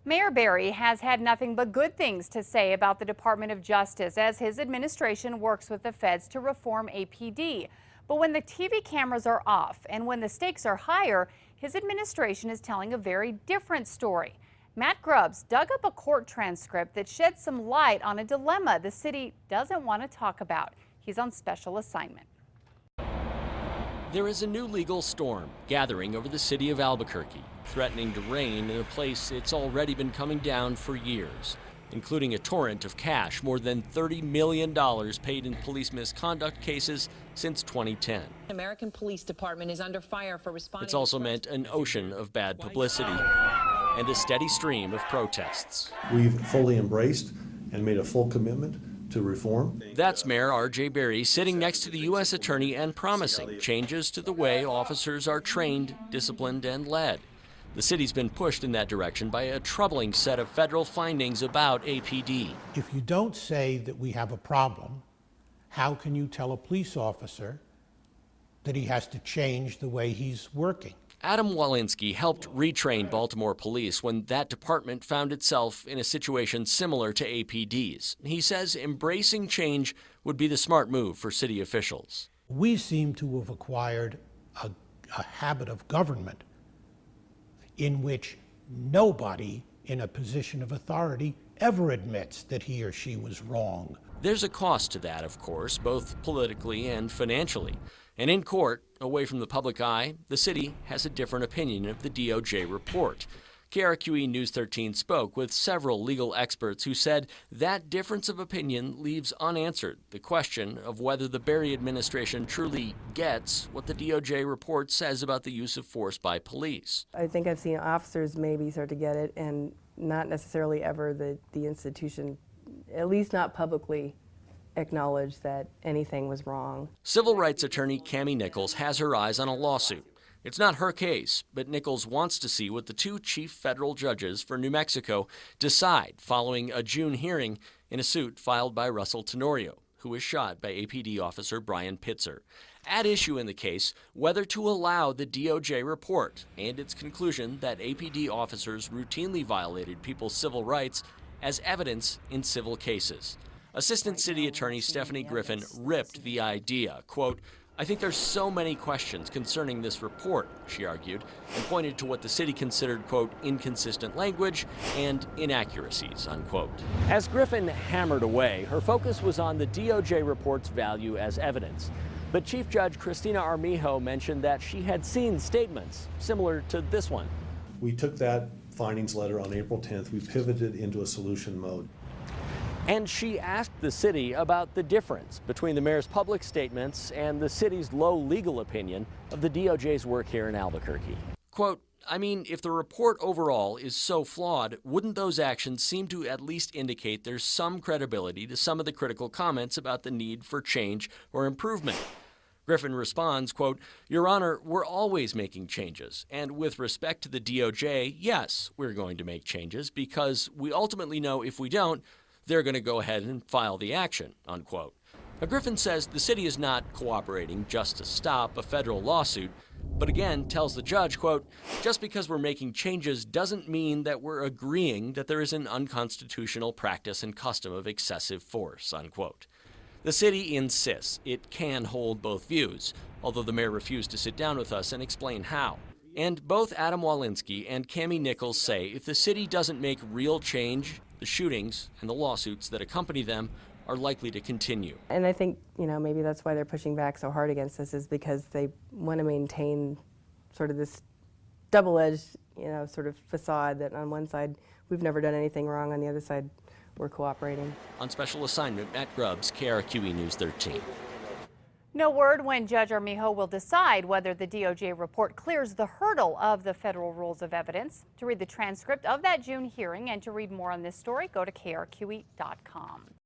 Mayor Berry has had nothing but good things to say about the Department of Justice as his administration works with the feds to reform APD. But when the TV cameras are off and when the stakes are higher, his administration is telling a very different story. Matt Grubbs dug up a court transcript that sheds some light on a dilemma the city doesn't want to talk about. He's on special assignment. There is a new legal storm gathering over the city of Albuquerque, threatening to rain in a place it's already been coming down for years, including a torrent of cash, more than $30 million paid in police misconduct cases since 2010. The American Police Department is under fire for responding. It's also meant an ocean of bad publicity and a steady stream of protests. We've fully embraced and made a full commitment to reform. That's Mayor R.J. Berry sitting next to the U.S. Attorney and promising changes to the way officers are trained, disciplined, and led. The city's been pushed in that direction by a troubling set of federal findings about APD. If you don't say that we have a problem, how can you tell a police officer that he has to change the way he's working? Adam Walensky helped retrain Baltimore police when that department found itself in a situation similar to APD's. He says embracing change would be the smart move for city officials. We seem to have acquired a habit of government in which nobody in a position of authority ever admits that he or she was wrong. There's a cost to that, of course, both politically and financially. And in court, away from the public eye, the city has a different opinion of the DOJ report. KRQE News 13 spoke with several legal experts who said that difference of opinion leaves unanswered the question of whether the Berry administration truly gets what the DOJ report says about the use of force by police. I think I've seen officers maybe start to get it, and not necessarily ever the institution, at least not publicly, acknowledge that anything was wrong. Civil rights attorney Cami Nichols has her eyes on a lawsuit. It's not her case, but Nichols wants to see what the two chief federal judges for New Mexico decide following a June hearing in a suit filed by Russell Tenorio, who was shot by APD officer Brian Pitzer. At issue in the case, whether to allow the DOJ report and its conclusion that APD officers routinely violated people's civil rights as evidence in civil cases. Assistant City Attorney Stephanie Griffin ripped the idea. Quote, "I think there's so many questions concerning this report," she argued, and pointed to what the city considered, quote, "inconsistent language and inaccuracies," unquote. As Griffin hammered away, her focus was on the DOJ report's value as evidence. But Chief Judge Cristina Armijo mentioned that she had seen statements similar to this one. We took that findings letter on April 10th. We pivoted into a solution mode. And she asked the city about the difference between the mayor's public statements and the city's low legal opinion of the DOJ's work here in Albuquerque. Quote, "I mean, if the report overall is so flawed, wouldn't those actions seem to at least indicate there's some credibility to some of the critical comments about the need for change or improvement?" Griffin responds, quote, "Your Honor, we're always making changes. And with respect to the DOJ, yes, we're going to make changes because we ultimately know if we don't, they're going to go ahead and file the action," unquote. Now, Griffin says the city is not cooperating just to stop a federal lawsuit, but again tells the judge, quote, "Just because we're making changes doesn't mean that we're agreeing that there is an unconstitutional practice and custom of excessive force," unquote. The city insists it can hold both views, although the mayor refused to sit down with us and explain how. And both Adam Walensky and Cami Nichols say if the city doesn't make real change, the shootings and the lawsuits that accompany them are likely to continue. And I think, maybe that's why they're pushing back so hard against this, is because they want to maintain sort of this double-edged, sort of facade that on one side we've never done anything wrong, on the other side we're cooperating. On special assignment, Matt Grubbs, KRQE News 13. No word when Judge Armijo will decide whether the DOJ report clears the hurdle of the federal rules of evidence. To read the transcript of that June hearing and to read more on this story, go to krqe.com.